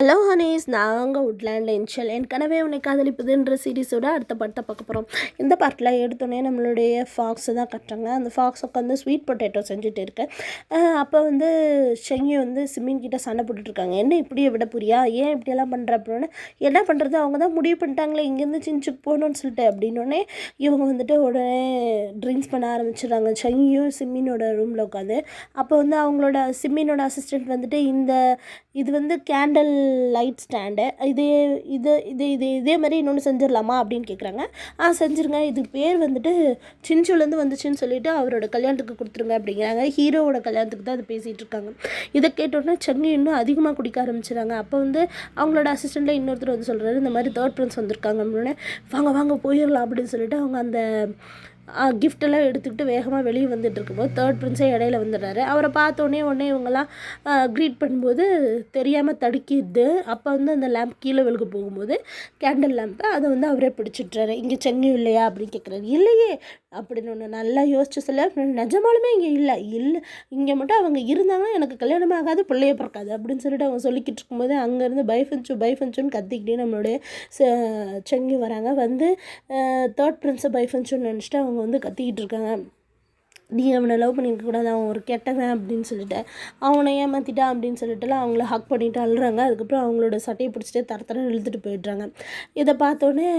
Hello Honey's, நாங்கள் Woodland என்ஷல் என் கனவே உன்னை காதலிப்பதுன்ற சீரீஸோட அடுத்த படத்தை பார்க்க போகிறோம். இந்த பார்ட்டில் எடுத்தோடனே நம்மளுடைய ஃபாக்ஸை தான் கட்டுறாங்க. அந்த ஃபாக்ஸ் உட்காந்து ஸ்வீட் பொட்டேட்டோ செஞ்சுட்டு இருக்கு. அப்போ ஷெங்கி சிம்மின் கிட்ட சண்டை போட்டுட்ருக்காங்க. என்ன இப்படியே விட புரியா, ஏன் இப்படியெல்லாம் பண்ணுற அப்படின்னு. என்ன பண்ணுறது, அவங்க தான் முடிவு பண்ணிட்டாங்களே இங்கேருந்து சின்ச்சுக்கு போகணுன்னு சொல்லிட்டு அப்படின்னோடனே இவங்க உடனே ட்ரிங்க்ஸ் பண்ண ஆரம்பிச்சிடுறாங்க. ஷெங்கியும் சிம்மினோட ரூமில் உட்காந்து. அப்போ அவங்களோட சிம்மினோட அசிஸ்டண்ட் இது கேண்டல் லைட் ஸ்டாண்டு, இதே மாதிரி இன்னொன்று செஞ்சிடலாமா அப்படின்னு கேட்குறாங்க. செஞ்சுருங்க, இது பேர் சின்ச்சுலேருந்து வந்துச்சுன்னு சொல்லிட்டு அவரோட கல்யாணத்துக்கு கொடுத்துருங்க அப்படிங்கிறாங்க. ஹீரோவோட கல்யாணத்துக்கு தான் அது பேசிகிட்டு இருக்காங்க. இதை கேட்டோன்னா செங்கி இன்னும் அதிகமாக குடிக்க ஆரம்பிச்சிடுறாங்க. அப்போ அவங்களோட அசிஸ்டண்ட்டில் இன்னொருத்தர் சொல்கிறாரு, இந்த மாதிரி தேர்ட் ஃப்ரெண்ட்ஸ் வந்திருக்காங்க அப்படின்னு. வாங்க போயிடலாம் அப்படின்னு சொல்லிட்டு அவங்க அந்த கிஃப்டெல்லாம் எடுத்துக்கிட்டு வேகமாக வெளியே வந்துட்டு இருக்கும்போது தேர்ட் பிரின்ஸே இடையில வந்துடுறாரு. அவரை பார்த்தோன்னே இவங்கெல்லாம் க்ரீட் பண்ணும்போது தெரியாமல் தடுக்கிடுது. அப்போ அந்த லேம்ப் கீழே விழுக போகும்போது கேண்டில் லேம்பை அதை அவரே பிடிச்சிட்றாரு. இங்கே செங்கி இல்லையா அப்படின்னு கேட்குறாரு. இல்லையே அப்படின்னு ஒன்று நல்லா யோசிச்சு சொல்ல, நிஜமாலுமே இங்கே இல்லை இங்கே மட்டும் அவங்க இருந்தாங்கன்னா எனக்கு கல்யாணமே ஆகாது, பிள்ளைய பிறக்காது அப்படின்னு சொல்லிட்டு அவங்க சொல்லிக்கிட்டு இருக்கும்போது அங்கேருந்து பைஃபன்ச்சுன்னு கத்திக்கிட்டே நம்மளுடைய செங்கி வராங்க. தேர்ட் பிரின்ஸை பைஃபன்ச்சுன்னு நினச்சிட்டு அவங்க கத்திக்கிட்டு இருக்காங்க. நீ அவனை லவ் பண்ணியிருக்கக்கூடாது, அவன் ஒரு கெட்டவன் அப்படின்னு சொல்லிட்டு அவனை ஏமாற்றிட்டான் அப்படின்னு சொல்லிட்டுலாம் அவங்கள ஹக் பண்ணிவிட்டு அழுறாங்க. அதுக்கப்புறம் அவங்களோட சட்டையை பிடிச்சிட்டு தரத்தரம் இழுத்துட்டு போயிடுறாங்க. இதை பார்த்தோன்னே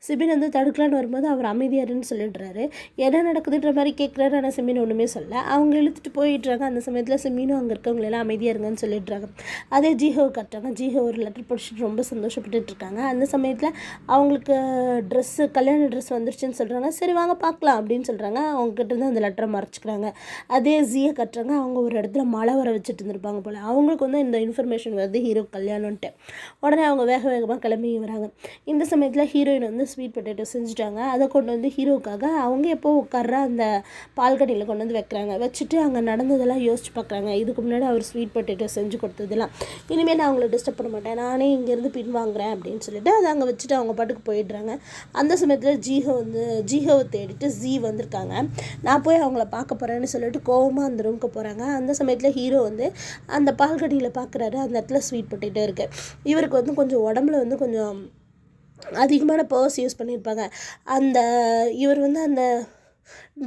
சிபின் தடுக்கலான்னு வரும்போது அவர் அமைதியாருன்னு சொல்லிடுறாரு. என்ன நடக்குதுன்ற மாதிரி கேட்குறாரு. ஆனால் சிமின் ஒன்றுமே சொல்ல. அவங்க இழுத்துட்டு போயிடுறாங்க. அந்த சமயத்தில் சிமினும் அங்கே இருக்கவங்களெல்லாம் அமைதியாக இருங்கன்னு சொல்லிடுறாங்க. அதே ஜீஹோ கட்டுறாங்க. ஜீஹோ ஒரு லெட்டர் படிச்சுட்டு ரொம்ப சந்தோஷப்பட்டுட்டு இருக்காங்க. அந்த சமயத்தில் அவங்களுக்கு கல்யாண ட்ரெஸ் வந்துருச்சுன்னு சொல்கிறாங்க. சரி வாங்க பார்க்கலாம் அப்படின்னு சொல்கிறாங்க. அவங்ககிட்ட இருந்து அந்த லெட்டர் மறைச்சிக்கிறாங்க. அதே ஜியை கட்டுறாங்க. அவங்க ஒரு இடத்துல மழை வர வச்சுட்டு இருந்திருப்பாங்க போல். அவங்களுக்கு இந்த இன்ஃபர்மேஷன் வருது ஹீரோ கல்யாணம்ன்ட்டு. உடனே அவங்க வேகமாக கிளம்பி வராங்க. இந்த சமயத்தில் ஹீரோயின் ஸ்வீட் பொட்டேட்டோ செஞ்சுட்டாங்க. அதை கொண்டு ஹீரோவுக்காக அவங்க எப்போ உட்கார்ற அந்த பால்கனியில் கொண்டு வைக்கிறாங்க. வச்சுட்டு அங்கே நடந்ததெல்லாம் யோசிச்சு பார்க்குறாங்க. இதுக்கு முன்னாடி அவர் ஸ்வீட் பொட்டேட்டோ செஞ்சு கொடுத்ததெல்லாம் இனிமேல் நான் அவங்கள டிஸ்டர்ப் பண்ண மாட்டேன், நானே இங்கேருந்து பின்வாங்குறேன் அப்படின்னு சொல்லிட்டு அதை அங்கே வச்சுட்டு அவங்க பாட்டுக்கு போயிடுறாங்க. அந்த சமயத்தில் ஜீஹோவை தேடிட்டு ஜீ வந்திருக்காங்க. நான் போய் அவங்கள பார்க்க போகிறேன்னு சொல்லிட்டு கோவமாக அந்த ரூமுக்கு போகிறாங்க. அந்த சமயத்தில் ஹீரோ அந்த பால்கனியில் பார்க்குறாரு. அந்த இடத்துல ஸ்வீட் பொட்டேட்டோ இருக்குது. இவருக்கு கொஞ்சம் உடம்புல கொஞ்சம் அதிகமான பவர்ஸ் யூஸ் பண்ணியிருப்பாங்க. இவர் அந்த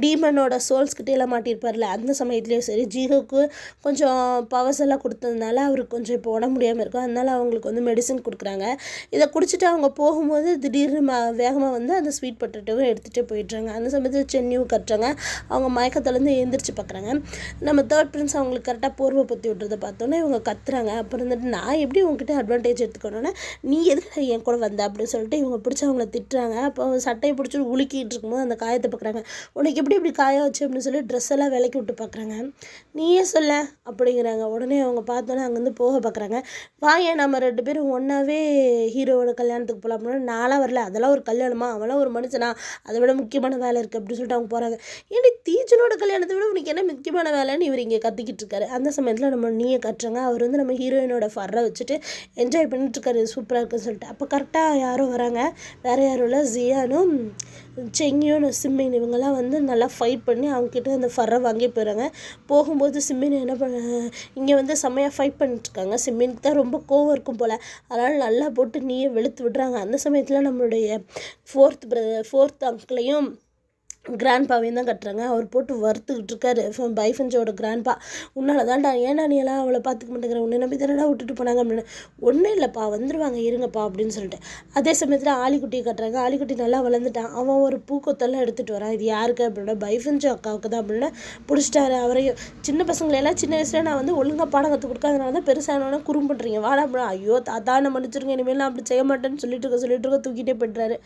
டீமனோட சோல்ஸ்கிட்டேலாம் மாட்டியிருப்பார்ல, அந்த சமயத்துலேயும் சரி ஜீஹோக்கு கொஞ்சம் பவர்ஸ் எல்லாம் கொடுத்ததுனால அவருக்கு கொஞ்சம் இப்போ உடம்பு முடியாமல் இருக்கும். அதனால் அவங்களுக்கு மெடிசன் கொடுக்குறாங்க. இதை குடிச்சிட்டு அவங்க போகும்போது திடீர்னு வேகமாக அந்த ஸ்வீட் பொட்டேட்டோவை எடுத்துகிட்டே போயிடுறாங்க. அந்த சமயத்தில் சென்னியும் கட்டுறாங்க. அவங்க மயக்கத்துலேருந்து எழுந்திரிச்சு பார்க்குறாங்க. நம்ம தேர்ட் பிரின்ஸ் அவங்களுக்கு கரெக்டாக போர்வை பற்றி விட்டுறதை பார்த்தோன்னே இவங்க கத்துறாங்க. அப்புறம் நான் எப்படி உங்ககிட்ட அட்வான்டேஜ் எடுத்துக்கணுன்னா நீ எதுக்கு என் கூட வந்த அப்படின்னு சொல்லிட்டு இவங்க பிடிச்சி அவங்கள திட்டுறாங்க. அப்போ அவங்க சட்டையை பிடிச்சி உலுக்கிட்டு இருக்கும்போது அந்த காயத்தை பார்க்குறாங்க. உனக்கு எப்படி காய வச்சு அப்படின்னு சொல்லி ட்ரெஸ் எல்லாம் விலைக்கு விட்டு பார்க்குறாங்க. நீயே சொல்ல அப்படிங்கிறாங்க. உடனே அவங்க பார்த்தோன்னே அங்கேருந்து போக பார்க்குறாங்க. ஏன் நம்ம 2 பேரும் ஒன்றாவே ஹீரோவோட கல்யாணத்துக்கு போகலாம் அப்படின்னா, நான்லாம் வரல, அதெல்லாம் ஒரு கல்யாணமா, அவெல்லாம் ஒரு மனுஷனா, அதை விட முக்கியமான வேலை இருக்குது அப்படின்னு சொல்லிட்டு அவங்க போகிறாங்க. ஏன்னா தீஜனோட கல்யாணத்தை விட உனக்கு என்ன முக்கியமான வேலைன்னு இவர் இங்கே கத்திக்கிட்டு இருக்காரு. அந்த சமயத்தில் நம்ம நீயே கட்டுறாங்க. அவர் நம்ம ஹீரோயினோட ஃபர்ரை வச்சுட்டு என்ஜாய் பண்ணிட்டு இருக்காரு, சூப்பராக இருக்குன்னு சொல்லிட்டு. அப்போ கரெக்டாக யாரும் வராங்க. வேறு யாரும் இல்லை, ஜியானும் செங்கியும் சிம்மின் இவங்கெல்லாம் நல்லா ஃபைட் பண்ணி அவங்கக்கிட்ட அந்த ஃபர்ரை வாங்கி போயிடுறாங்க. போகும்போது சிம்மின் என்ன பண்ண இங்கே செம்மையாக ஃபைட் பண்ணிட்டுருக்காங்க. சிம்மினுக்கு தான் ரொம்ப கோவம் இருக்கும் போல். அதனால் நல்லா போட்டு நீயே வெளுத்து விடுறாங்க. அந்த சமயத்தில் நம்மளுடைய ஃபோர்த் அங்கிளையும் கிராண்ட்பாவையும் தான் கட்டுறாங்க. அவர் போட்டு வறுத்துக்கிட்டு இருக்காரு பைஃபன்ஸோட கிராண்ட்பா. உன்னால தான்டா, ஏன்னா நீ எல்லாம் அவளை பார்த்துக்க மாட்டேங்கிற, உன்னை நம்பி தானடா விட்டுட்டு போனாங்க அப்படின்னு. ஒன்றும் இல்லைப்பா, வந்துடுவாங்க இருங்கப்பா அப்படின்னு சொல்லிட்டு. அதே சமயத்தில் ஆலிக்குட்டியை கட்டுறாங்க. ஆலிக்குட்டி நல்லா வளர்ந்துட்டான். அவன் ஒரு பூக்கொத்தெல்லாம் எடுத்துகிட்டு வரான். இது யாருக்கு அப்படின்னா பைஃபன்ஸோ அக்காவுக்கு தான் அப்படின்னா பிடிச்சிட்டாரு அவரையும். சின்ன பசங்களெல்லாம் சின்ன வயசுல நான் ஒழுங்காக பாடம் கற்றுக் கொடுக்காதனால தான் பெருசானோன்னா குறும் பண்ணுறீங்க, வாடா அப்படின்னா. ஐயோ தாத்தான மன்னிச்சிருங்க, இனிமேல் நான் அப்படி செய்ய மாட்டேன்னு சொல்லிட்டு இருக்க தூக்கிட்டே போய்ட்டுறாரு.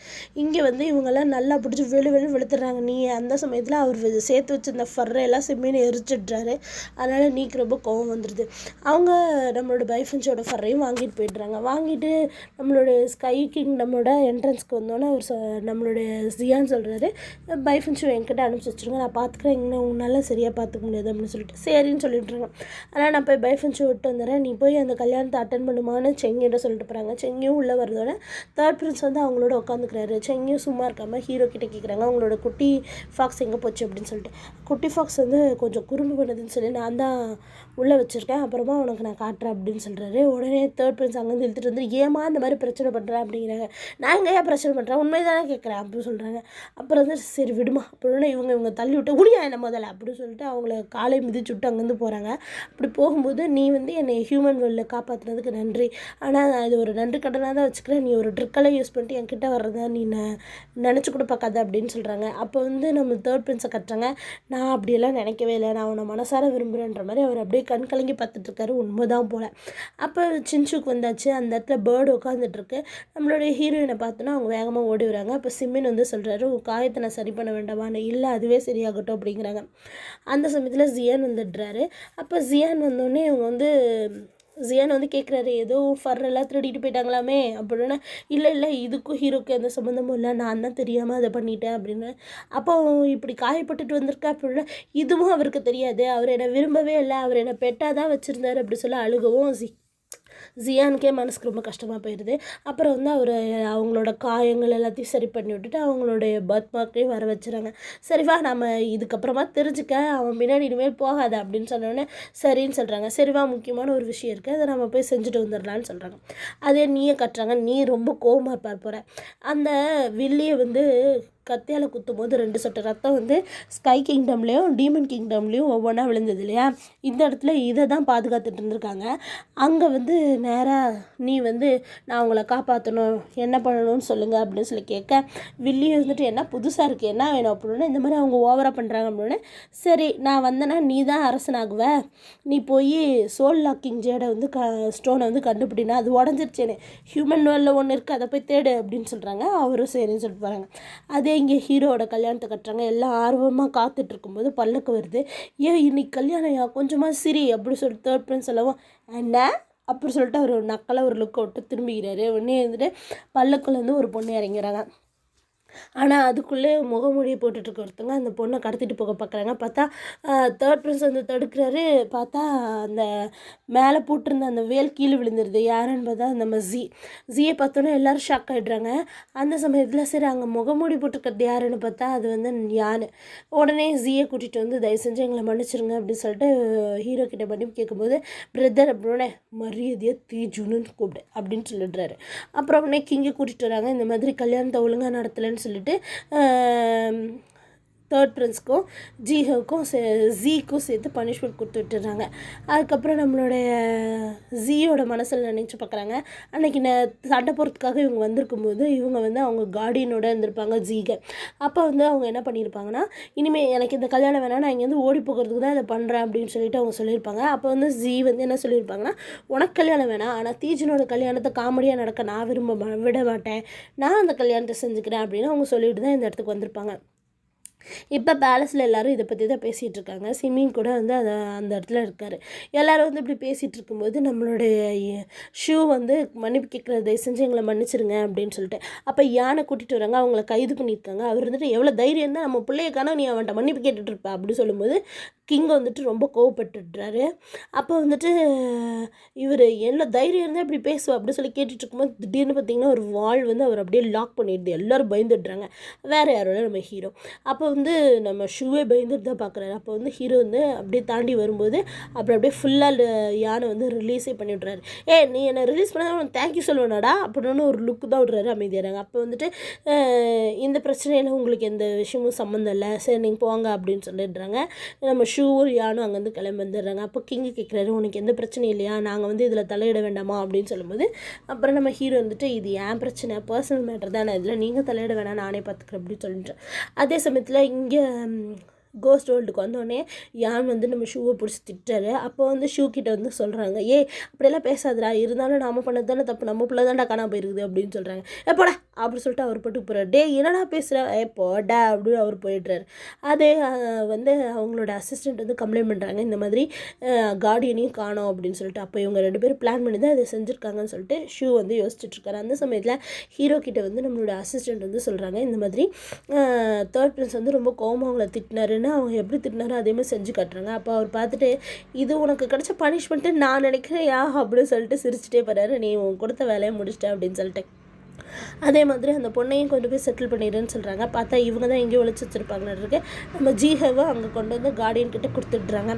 இங்கே இவங்கெல்லாம் நல்லா பிடிச்சி வெளுத்துடுறாங்க. நீ அந்த சமயத்தில் அவர் சேர்த்து வச்சிருந்த ஃபர்ரையெல்லாம் சிம்மின்னு எரிச்சிடுறாரு. அதனால் நீக்கு ரொம்ப கோவம் வந்துடுது. அவங்க நம்மளோட பைஃபன்ஸோட ஃபர்ரையும் வாங்கிட்டு போய்ட்றாங்க. வாங்கிட்டு நம்மளுடைய ஸ்கை கிங்டமோட என்ட்ரன்ஸ்க்கு வந்தோன்னே அவர் நம்மளுடைய ஜியான்னு சொல்கிறாரு, பைஃபன்ஸோ என்கிட்ட அனுப்பிச்சி வச்சுருங்க, நான் பார்த்துக்கிறேன், இங்கே உன்னால் சரியாக பார்த்துக்க முடியாது அப்படின்னு சொல்லிட்டு சரின்னு சொல்லிட்டுருங்க. ஆனால் நான் போய் பைஃபன்ஸோ விட்டு வந்துடுறேன், நீ போய் அந்த கல்யாணத்தை அட்டன் பண்ணுமான்னு செங்கிட்ட சொல்லிட்டு போகிறாங்க. செங்கியும் உள்ளே வரதோட தேர்ட் பிரின்ஸ் அவங்களோட உட்காந்துக்கிறாரு. செங்கியும் சும்மா இருக்காமல் ஹீரோ கிட்டே கேட்குறாங்க, அவங்களோட குட்டி ஃபாக்ஸ் எங்கே போச்சு அப்படின்னு சொல்லிட்டு. குட்டி ஃபாக்ஸ் வந்து கொஞ்சம் குறும்பு பண்ணுதுன்னு சொல்லி நான் தான் உள்ளே வச்சுருக்கேன், அப்புறமா உனக்கு நான் காட்டுறேன் அப்படின்னு சொல்கிறாரு. உடனே தேர்ட் பிரின்ஸ் அங்கேருந்து இழுத்துட்டு வந்து ஏமா இந்த மாதிரி பிரச்சனை பண்ணுறேன் அப்படிங்கிறாங்க. நான் எங்கேயா பிரச்சனை பண்ணுறேன், உண்மை தானே கேட்குறேன் அப்படின்னு சொல்கிறாங்க. அப்புறம் வந்து சரி விடுமா அப்படின்னு இவங்க தள்ளி விட்டு முடியா என்ன முதல்ல அப்படின்னு சொல்லிட்டு அவங்கள காலை மிதிச்சு விட்டு அங்கேருந்து போகிறாங்க. அப்படி போகும்போது நீ வந்து என்னை ஹியூமன் வேர்ல்டில் காப்பாற்றுனதுக்கு நன்றி, ஆனால் நான் இது ஒரு நன்றி கடனாக தான் வச்சுக்கிறேன், நீ ஒரு ட்ரிக்கெல்லாம் யூஸ் பண்ணிட்டு என்கிட்ட வர்றதா நீ நினச்சி கூட பார்க்காத அப்படின்னு சொல்கிறாங்க. அப்போ வந்து நம்ம தேர்ட் பிரின்ஸை கட்டுறாங்க. நான் அப்படியெல்லாம் நினைக்கவே இல்லை, நான் உன்னை மனசார விரும்புகிறேன்ற மாதிரி அவர் அப்படியே கண் கலங்கி பார்த்துட்ருக்காரு. உண்மைதான் போல். அப்போ சின்சுக்கு வந்தாச்சு. அந்த இடத்துல பேர்டு உட்காந்துட்ருக்கு. நம்மளுடைய ஹீரோயினை பார்த்தோன்னா அவங்க வேகமாக ஓடி வராங்க. அப்போ சிம்மின் வந்து சொல்கிறாரு உன் காயத்தை நான் சரி பண்ண வேண்டாமான்னு. இல்லை அதுவே சரியாகட்டும் அப்படிங்கிறாங்க. அந்த சமயத்தில் ஜியான் வந்துடுறாரு. அப்போ ஜியான் வந்தோடனே இவங்க வந்து ஜியான் வந்து கேட்குறாரு ஏதோ ஃபர்ரெல்லாம் திருடிட்டு போயிட்டாங்களாமே அப்படின்னா. இல்லை இதுக்கும் ஹீரோக்கு எந்த சம்மந்தமும் இல்லை, நான் தான் தெரியாமல் அதை பண்ணிட்டேன் அப்படின்னு. அப்போ இப்படி காயப்பட்டுட்டு வந்திருக்கேன் அப்படின்னா இதுவும் அவருக்கு தெரியாது, அவர் என்னை விரும்பவே இல்லை, அவர் என்னை பெட்டாக தான் வச்சுருந்தார் அப்படி சொல்ல அழுகவும் ஜியானுக்கே மனசுக்கு ரொம்ப கஷ்டமாக போயிடுது. அப்புறம் வந்து அவங்களோட காயங்கள் எல்லாத்தையும் சரி பண்ணி விட்டுட்டு அவங்களுடைய பர்த் மார்க்கையும் வர வச்சுறாங்க. சரிவா நம்ம இதுக்கப்புறமா தெரிஞ்சுக்க, அவன் பின்னாடி இனிமேல் போகாத அப்படின்னு சொன்னோடனே சரின்னு சொல்கிறாங்க. சரிவா முக்கியமான ஒரு விஷயம் இருக்குது, அதை நம்ம போய் செஞ்சுட்டு வந்துடலான்னு சொல்கிறாங்க. அதே நீயே கட்டுறாங்க. நீ ரொம்ப கோவமாக இருப்பார் போகிற. அந்த வில்லியை வந்து கத்தியால் குத்தும் போது 2 சொட்டு ரத்தம் வந்து ஸ்கை கிங்டம்லேயும் டீமன் கிங்டம்லேயும் ஒவ்வொன்றா விழுந்தது இல்லையா. இந்த இடத்துல இதை தான் பாதுகாத்துட்டு இருந்திருக்காங்க. அங்கே வந்து நேராக நீ வந்து நான் அவங்கள காப்பாற்றணும், என்ன பண்ணணும்னு சொல்லுங்கள் அப்படின்னு சொல்லி கேட்க வில்லி வந்துட்டு என்ன புதுசாக இருக்குது, என்ன வேணும் அப்படின்னா இந்த மாதிரி அவங்க ஓவராக பண்ணுறாங்க அப்படின்னு. சரி நான் வந்தேன்னா நீ தான் அரசனாகுவ, நீ போய் சோல் லாக்கிங் ஜேடை வந்து ஸ்டோனை வந்து கண்டுபிடினா அது உடஞ்சிருச்சேன்னு ஹியூமன் வேர்ல்டில் ஒன்று இருக்குது அதை போய் தேடு அப்படின்னு சொல்கிறாங்க. அவரும் சரின்னு சொல்லிட்டு போகிறாங்க. அதே இங்கே ஹீரோவோட கல்யாணத்தை கட்டுறாங்க. எல்லாம் ஆர்வமாக காத்துட்டு இருக்கும்போது பல்லக்கு வருது. ஏன் இன்னைக்கு கல்யாணம் கொஞ்சமாக சிரி அப்படி சொல்லிட்டு தேர்ட் பிரின்ஸ் சொல்லவும் என்ன அப்படி சொல்லிட்டு அவர் நக்கலாக ஒரு லுக்கை விட்டு திரும்பிக்கிறாரு. உடனே வந்துட்டு பல்லக்குலேருந்து ஒரு பொண்ணு இறங்கிறாங்க. ஆனால் அதுக்குள்ளே முகமூடியை போட்டுட்ருக்க ஒருத்தங்க அந்த பொண்ணை கடத்திட்டு போக பார்க்குறாங்க. பார்த்தா தேர்ட் பிரின்ஸ் வந்து தடுக்கிறாரு. பார்த்தா அந்த மேலே போட்டிருந்த அந்த வேல் கீழே விழுந்துருது. யாருன்னு பார்த்தா நம்ம ஜியை பார்த்தோன்னே எல்லோரும் ஷாக் ஆகிடுறாங்க. அந்த சமயத்தில் சரி அங்கே முகமூடி போட்டிருக்கிறது யாருன்னு பார்த்தா அது வந்து யானை. உடனே ஜியை கூட்டிகிட்டு வந்து தயவு செஞ்சு எங்களை மன்னிச்சிருங்க அப்படின்னு சொல்லிட்டு ஹீரோ கிட்ட மன்னிப்பு கேட்கும்போது பிரதர் அப்படின்னே மரியாதையாக தீஜுன்னு கூப்பிடு அப்படின்னு சொல்லிடுறாரு. அப்புறம் உடனே கிங்கை கூட்டிகிட்டு வராங்க. இந்த மாதிரி கல்யாணத்தை ஒழுங்காக நடத்தலைன்னு சொல்லிட்டு தேர்ட் பிரின்ஸ்க்கும் ஜீக்கும் சேர்த்து பனிஷ்மெண்ட் கொடுத்து விட்டுறாங்க. அதுக்கப்புறம் நம்மளுடைய ஜீயோட மனசில் நினச்சி பார்க்குறாங்க. அன்றைக்கி சண்டை போகிறதுக்காக இவங்க வந்திருக்கும்போது இவங்க வந்து அவங்க கார்டியனோட இருந்திருப்பாங்க ஜீகை. அப்போ வந்து அவங்க என்ன பண்ணியிருப்பாங்கன்னா இனிமேல் எனக்கு இந்த கல்யாணம் வேணாம், நான் இங்கேருந்து ஓடி போகிறதுக்கு தான் இதை பண்ணுறேன் அப்படின்னு சொல்லிட்டு அவங்க சொல்லியிருப்பாங்க. அப்போ வந்து ஜீ வந்து என்ன சொல்லியிருப்பாங்கன்னா உனக்கு கல்யாணம் வேணாம், ஆனால் தீஜனோட கல்யாணத்தை காமெடியாக நடக்க நான் விட மாட்டேன், நான் அந்த கல்யாணத்தை செஞ்சுக்கிறேன் அப்படின்னு அவங்க சொல்லிட்டு தான் இந்த இடத்துக்கு வந்திருப்பாங்க. இப்போ பேலஸில் எல்லோரும் இதை பற்றி தான் பேசிகிட்டு இருக்காங்க. சிமின் கூட வந்து அந்த இடத்துல இருக்கார். எல்லோரும் வந்து இப்படி பேசிகிட்டு இருக்கும்போது நம்மளுடைய ஷூ வந்து மன்னிப்பு கேட்குறதை செஞ்சு எங்களை மன்னிச்சிருங்க அப்படின்னு சொல்லிட்டு அப்போ யானை கூட்டிகிட்டு வராங்க. அவங்கள கைது பண்ணியிருக்காங்க. அவர் வந்துட்டு எவ்வளோ தைரியம் தான் நம்ம பிள்ளையக்கான நீ அவன்கிட்ட மன்னிப்பு கேட்டுட்டு இருப்ப அப்படி சொல்லும்போது கிங் வந்துட்டு ரொம்ப கோவப்பட்டுடுறாரு. அப்போ வந்துட்டு இவர் என்ன தைரியம் இருந்தால் இப்படி பேசுவா அப்படி சொல்லி கேட்டுட்டு இருக்கும்போது திடீர்னு பார்த்திங்கன்னா ஒரு வால் வந்து அவர் அப்படியே லாக் பண்ணிடுது. எல்லோரும் பயந்துடுறாங்க. வேறு யாரோட நம்ம ஹீரோ. அப்போ வந்து நம்ம ஷூவே பயந்துட்டு தான் பார்க்குறாரு. அப்போ வந்து ஹீரோ வந்து அப்படியே தாண்டி வரும்போது அப்புறம் அப்படியே ஃபுல்லாக யானை வந்து ரிலீஸே பண்ணி விட்றாரு. நீ என்னை ரிலீஸ் பண்ணால் அவன் தேங்க்யூ சொல்லுவேனாடா அப்படின்னு ஒரு லுக்கு தான் விட்றாரு. அமைதியாகிறாங்க. அப்போ வந்துட்டு இந்த பிரச்சனையில் உங்களுக்கு எந்த விஷயமும் சம்மந்தம் இல்லை, சரி நீங்கள் போங்க அப்படின்னு சொல்லிடுறாங்க. நம்ம ஷூவும் யானும் அங்கேருந்து கிளம்பி வந்துடுறாங்க. அப்போ கிங்கு கேட்குறாரு உனக்கு எந்த பிரச்சனையும் இல்லையா, நாங்கள் வந்து இதில் தலையிட வேண்டாமா அப்படின்னு சொல்லும்போது அப்புறம் நம்ம ஹீரோ வந்துட்டு இது ஏன் பிரச்சனை, பர்சனல் மேட்டர் தான், இதில் நீங்கள் தலையிட வேணாம், நானே பார்த்துக்கிறேன் அப்படின்னு சொல்லிட்டு அதே சமயத்தில் இங்கே கோஸ்ட் வேர்ல்டுக்கு வந்தோடனே யான் வந்து நம்ம ஷூவை பிடிச்சி திட்டாரு. அப்போ வந்து ஷூ கிட்ட வந்து சொல்கிறாங்க அப்படியெல்லாம் பேசாதடா, இருந்தாலும் நாம் பண்ணது தானே தப்பு, நம்ம பிள்ளை தான்டா காணாம போயிருக்குது அப்படின்னு சொல்கிறாங்க. போடா அப்படி சொல்லிட்டு அவர் போட்டு போகிறார். என்னடா பேசுகிற போடா அப்படின்னு அவர் போயிடுறாரு. அதே வந்து அவங்களோட அசிஸ்டண்ட் வந்து கம்ப்ளைண்ட் பண்ணுறாங்க இந்த மாதிரி கார்டியனையும் காணோம் அப்படின்னு சொல்லிட்டு. அப்போ இவங்க 2 பேரும் பிளான் பண்ணி தான் அதை செஞ்சுருக்காங்கன்னு சொல்லிட்டு ஷூ வந்து யோசிச்சுட்ருக்காரு. அந்த சமயத்தில் ஹீரோ கிட்ட வந்து நம்மளோட அசிஸ்டண்ட் வந்து சொல்கிறாங்க இந்த மாதிரி தேர்ட் பிரின்ஸ் வந்து ரொம்ப கோவமாக அவங்கள திட்டினாரு, அவங்க எப்படி திட்டினாரோ அதே மாதிரி செஞ்சு காட்டுறாங்க. அப்போ அவர் பார்த்துட்டு இது உனக்கு கிடைச்ச பனிஷ்மெண்ட்டு நான் நினைக்கிறேன் அப்படின்னு சொல்லிட்டு சிரிச்சுட்டே போகிறாரு. நீ உன் கொடுத்த வேலையை முடிச்சிட்ட அப்படின்னு சொல்லிட்டு அதே மாதிரி அந்த பொண்ணையும் கொண்டு போய் செட்டில் பண்ணிடுன்னு சொல்கிறாங்க. பார்த்தா இவங்க தான் எங்கேயோ ஒழிச்சு வச்சுருப்பாங்கன்னு நம்ம ஜீஹவை அங்கே கொண்டு வந்து கார்டியன் கிட்டே கொடுத்துட்றாங்க.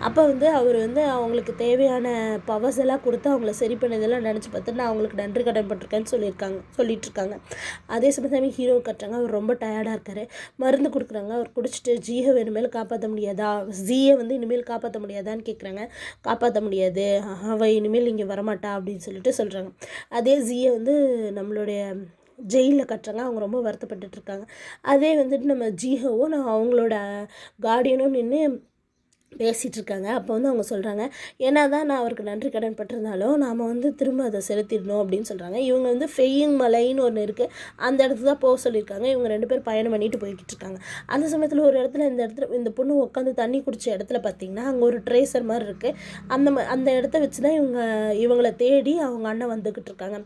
அப்போ வந்து அவர் வந்து அவங்களுக்கு தேவையான பவர்ஸ் எல்லாம் கொடுத்து அவங்கள சரி பண்ணதெல்லாம் நினச்சி பார்த்துட்டு நான் அவங்களுக்கு நன்றி கடன் பட்டிருக்கேன்னு சொல்லிட்டுருக்காங்க. அதே சமயம் ஹீரோ கட்டுறாங்க. அவர் ரொம்ப டயர்டாக இருக்கார். மருந்து கொடுக்குறாங்க. அவர் குடிச்சிட்டு ஜீஹவை இனிமேல் காப்பாற்ற முடியாதா, ஜீயை வந்து இனிமேல் காப்பாற்ற முடியாதான்னு கேட்குறாங்க. காப்பாற்ற முடியாது, அவள் இனிமேல் இங்கே வரமாட்டா அப்படின்னு சொல்கிறாங்க. அதே ஜீயை வந்து நம்மளுடைய ஜெயிலில் கட்டுறாங்க. அவங்க ரொம்ப வருத்தப்பட்டுட்ருக்காங்க. அதே வந்துட்டு நம்ம ஜீஹோவும் நான் அவங்களோட கார்டியனும் நின்று பேசிகிட்டு இருக்காங்க. அப்போ வந்து அவங்க சொல்கிறாங்க, ஏன்னா தான் நான் அவருக்கு நன்றி கடன் பட்டிருந்தாலும் நாம் வந்து திரும்ப அதை செலுத்திடணும் அப்படின்னு சொல்கிறாங்க. இவங்க வந்து ஃபெய்யிங் மலைன்னு ஒன்று இருக்குது, அந்த இடத்துல தான் போக சொல்லியிருக்காங்க. இவங்க 2 பேர் பயணம் பண்ணிட்டு போய்கிட்டு இருக்காங்க. அந்த சமயத்தில் ஒரு இடத்துல இந்த பொண்ணு உட்காந்து தண்ணி குடித்த இடத்துல பார்த்திங்கன்னா அங்கே ஒரு ட்ரேசர் மாதிரி இருக்குது. அந்த இடத்த வச்சு தான் இவங்களை தேடி அவங்க அண்ணன் வந்துக்கிட்டு இருக்காங்க.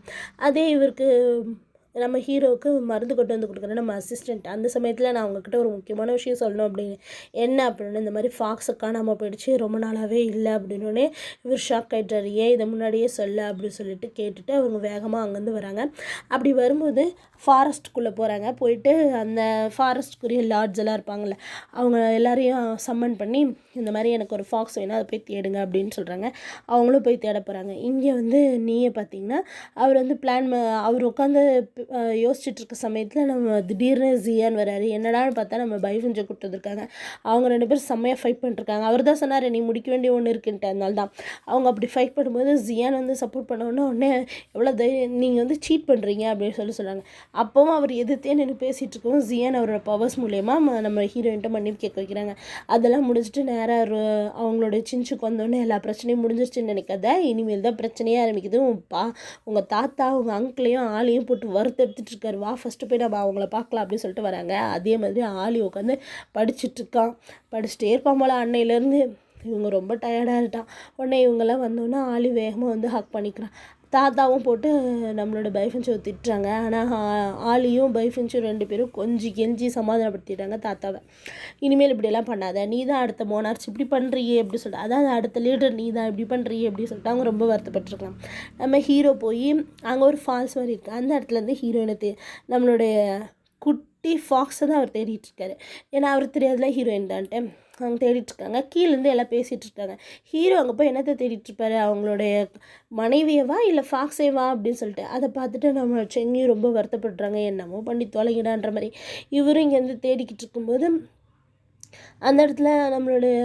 அதே இவருக்கு நம்ம ஹீரோவுக்கு மருந்து கொண்டு வந்து கொடுக்குறேன் நம்ம அசிஸ்டண்ட். அந்த சமயத்தில் நான் அவங்கக்கிட்ட ஒரு முக்கியமான விஷயம் சொல்லணும் அப்படின்னு, என்ன அப்படின்னு, இந்த மாதிரி ஃபாக்ஸை காணாமல் போயிடுச்சு, ரொம்ப நாளாகவே இல்லை அப்படின்னோடனே இவர் ஷாக் ஆகிட்டார். ஏன் இதை முன்னாடியே சொல்ல அப்படின்னு சொல்லிட்டு கேட்டுட்டு அவங்க வேகமாக அங்கேருந்து வராங்க. அப்படி வரும்போது ஃபாரஸ்ட்டுக்குள்ளே போகிறாங்க. போயிட்டு அந்த ஃபாரஸ்ட்டுக்குரிய லார்ட்ஸ் எல்லாம் இருப்பாங்கள்ல, அவங்க எல்லாரையும் சம்மன் பண்ணி இந்த மாதிரி எனக்கு ஒரு ஃபாக்ஸ் வேணும், அதை போய் தேடுங்க அப்படின்னு சொல்கிறாங்க. அவங்களும் போய் தேட போகிறாங்க. இங்கே வந்து நீயே பார்த்தீங்கன்னா அவர் வந்து அவர் உட்காந்து யோசிச்சுட்ருக்க சமயத்தில் நம்ம திடீர்னு ஜியான் வராரு. என்னடான்னு பார்த்தா நம்ம பைஃபுஞ்சை கூப்பிட்டு வந்திருக்காங்க. அவங்க 2 பேரும் செம்மையாக ஃபைட் பண்ணிட்டுருக்காங்க. அவர் தான் சொன்னார் நீ முடிக்க வேண்டிய ஒன்று இருக்குன்ட்டு. அதனால தான் அவங்க அப்படி ஃபைட் பண்ணும்போது ஜியான் வந்து சப்போர்ட் உடனே எவ்வளோ தைரியம், நீங்கள் வந்து சீட் பண்ணுறீங்க அப்படின்னு சொல்கிறாங்க. அப்போவும் அவர் எதிர்த்தே நின்று பேசிகிட்டு இருக்கவும் ஜியான் அவரோட பவர்ஸ் மூலயமா நம்ம ஹீரோயின்ட்ட மன்னிப்பு கேட்க வைக்கிறாங்க. அதெல்லாம் முடிச்சுட்டு நேராக அவங்களோட சின்ச்சுக்கு வந்தோடனே எல்லா பிரச்சனையும் முடிஞ்சிருச்சுன்னு நினைக்காத, இனிமேல் தான் பிரச்சனையே ஆரம்பிக்குது. உங்கள் தாத்தா உங்கள் அங்கிளையும் ஆளையும் போட்டு வறுத்தெடுத்துட்டு இருக்காரு, வா ஃபஸ்ட்டு போய் நம்ம அவங்கள பார்க்கலாம் அப்படின்னு சொல்லிட்டு வராங்க. அதே மாதிரி ஆளி உட்காந்து படிச்சுட்டே இருப்பான் போல அன்னையிலேருந்து. இவங்க ரொம்ப டயர்டாக இருட்டான். உடனே இவங்கெல்லாம் வந்தோன்னே ஆளி வேகமாக வந்து ஹக் பண்ணிக்கிறான். தாத்தாவும் போட்டு நம்மளோட பைஃபன்ஸை திட்டுறாங்க. ஆனால் ஆலியும் பைஃபன்ஸும் 2 பேரும் கொஞ்சம் கெஞ்சி சமாதானப்படுத்திட்டாங்க தாத்தாவை. இனிமேல் இப்படியெல்லாம் பண்ணாத, நீ தான் அடுத்த மோனார்ச், இப்படி பண்ணுறியே அப்படி சொல்லிட்டு, அதான் அடுத்த லீடர் நீ தான் இப்படி பண்ணுறியே அப்படி சொல்லிட்டு அவங்க ரொம்ப வருத்தப்பட்டிருக்கலாம். நம்ம ஹீரோ போய் அங்கே ஒரு ஃபால்ஸ் மாதிரி இருக்குது, அந்த இடத்துலேருந்து ஹீரோயினை நம்மளுடைய குட்டி ஃபாக்ஸை தான் அவர் தேடிட்டுருக்காரு. ஏன்னா அவர் தெரியாதுல ஹீரோயின் தான்ட்டு அவங்க தேடிட்டுருக்காங்க. கீழேருந்து எல்லாம் பேசிகிட்டு இருக்காங்க. ஹீரோ அங்கே போய் என்னத்தை தேடிட்டுருப்பாரு, அவங்களுடைய மனைவியவா இல்லை ஃபாக்ஸேவா அப்படின்னு சொல்லிட்டு. அதை பார்த்துட்டு நம்ம செங்கியும் ரொம்ப வருத்தப்படுறாங்க, என்னமோ பண்ணி தொலைங்கடான்ற மாதிரி. இவரும் இங்கேருந்து தேடிக்கிட்டு இருக்கும்போது அந்த இடத்துல நம்மளுடைய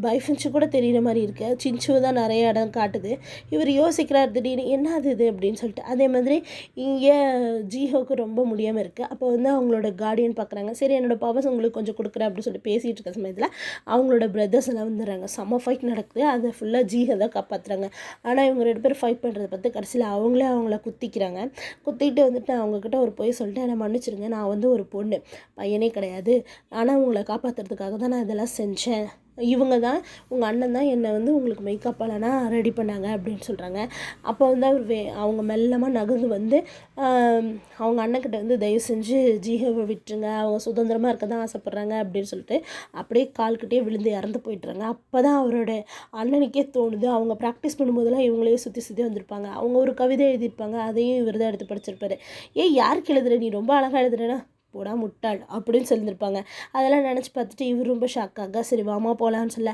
பைஃபன்ஸு கூட தெரிகிற மாதிரி இருக்குது. சின்சுவை தான் நிறைய இடம் காட்டுது. இவர் யோசிக்கிறார் திடீர்னு, என்ன அது இது அப்படின்னு சொல்லிட்டு. அதே மாதிரி இங்கே ஜீஹோவுக்கு ரொம்ப முடியாமல் இருக்குது. அப்போ வந்து அவங்களோட கார்டியன் பார்க்குறாங்க. சரி என்னோடய பவர்ஸ் உங்களுக்கு கொஞ்சம் கொடுக்குறேன் அப்படின்னு சொல்லிட்டு பேசிகிட்டு இருக்க சமயத்தில் அவங்களோட பிரதர்ஸ் எல்லாம் வந்துடுறாங்க. செம்ம ஃபைட் நடக்குது. அதை ஃபுல்லாக ஜீஹை தான் காப்பாற்றுறாங்க. ஆனால் இவங்க 2 பேரும் ஃபைட் பண்ணுறதை பார்த்து கடைசியில் அவங்கள குத்திக்கிறாங்க. குத்திட்டு வந்துட்டு நான் அவங்கக்கிட்ட ஒரு போய் சொல்லிட்டு என்னை மன்னிச்சிருங்க, நான் வந்து ஒரு பொண்ணு, பையனே கிடையாது, ஆனால் உங்களை காப்பாற்றுறதுக்காக தான் நான் இதெல்லாம் செஞ்சேன். இவங்க தான் உங்கள் அண்ணன் தான் என்னை வந்து உங்களுக்கு மேக்கப் எல்லாம் ரெடி பண்ணாங்க அப்படின்னு சொல்கிறாங்க. அப்போ வந்து அவங்க மெல்லமாக நகர்ந்து வந்து அவங்க அண்ணன்கிட்ட வந்து தயவு செஞ்சு ஜீஹவை விட்டுருங்க, அவங்க சுதந்திரமாக இருக்க தான் ஆசைப்பட்றாங்க அப்படின்னு சொல்லிட்டு அப்படியே கால்கிட்டே விழுந்து இறந்து போய்ட்டுறாங்க. அப்போ தான் அவரோட அண்ணனுக்கே தோணுது, அவங்க ப்ராக்டிஸ் பண்ணும்போதெல்லாம் இவங்களே சுற்றி வந்திருப்பாங்க. அவங்க ஒரு கவிதை எழுதியிருப்பாங்க, அதையும் இவர் தான் எடுத்து படிச்சிருப்பாரு. யாருக்கு எழுதுற, நீ ரொம்ப அழகாக எழுதுறேன்னா போடா முட்டாள் அப்படின்னு சொல்லியிருப்பாங்க. அதெல்லாம் நினச்சி பார்த்துட்டு இவர் ரொம்ப ஷாக்காக சரி வாமா போகலான்னு சொல்ல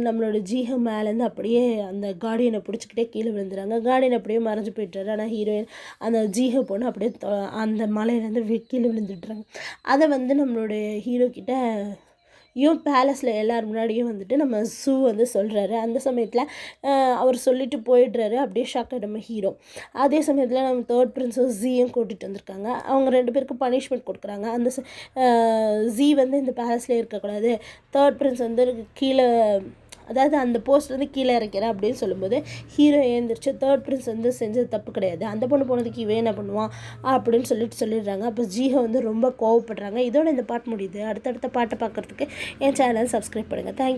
நம்மளோட ஜீஹோ மேலேருந்து அப்படியே அந்த கார்டியனை பிடிச்சிக்கிட்டே கீழே விழுந்துறாங்க. கார்டியன் அப்படியே மறைஞ்சு போய்ட்டாரு. ஆனால் ஹீரோயின் அந்த ஜீஹோ பொண்ணு அப்படியே அந்த மலையிலேருந்து கீழே விழுந்துட்டுறாங்க. அதை வந்து நம்மளுடைய ஹீரோ கிட்ட பேலஸில் எல்லோரும் முன்னாடியும் வந்துட்டு நம்ம சூ வந்து சொல்கிறாரு. அந்த சமயத்தில் அவர் சொல்லிட்டு போயிடுறாரு. அப்படியே ஷாக்காக நம்ம ஹீரோ. அதே சமயத்தில் நம்ம 3rd பிரின்ஸும் ஜீயும் கூட்டிகிட்டு வந்திருக்காங்க. அவங்க 2 பேருக்கும் பனிஷ்மெண்ட் கொடுக்குறாங்க. அந்த ஜீ வந்து இந்த பேலஸில் இருக்கக்கூடாது, 3rd பிரின்ஸ் வந்து கீழே, அதாவது அந்த போஸ்ட் வந்து கீழே இறக்கிறேன் அப்படின்னு சொல்லும்போது ஹீரோ ஏந்திரிச்சு 3rd பிரின்ஸ் வந்து செஞ்சது தப்பு கிடையாது, அந்த பொண்ணு போனதுக்கு இவன் என்ன பண்ணுவான் அப்படின்னு சொல்லிடுறாங்க. அப்போ ஜீஹோ வந்து ரொம்ப கோவப்படுறாங்க. இதோட இந்த பாட்டு முடியுது. அடுத்தடுத்த பாட்டை பார்க்குறதுக்கு என் சேனல் சப்ஸ்கிரைப் பண்ணுங்கள். தேங்க்யூ.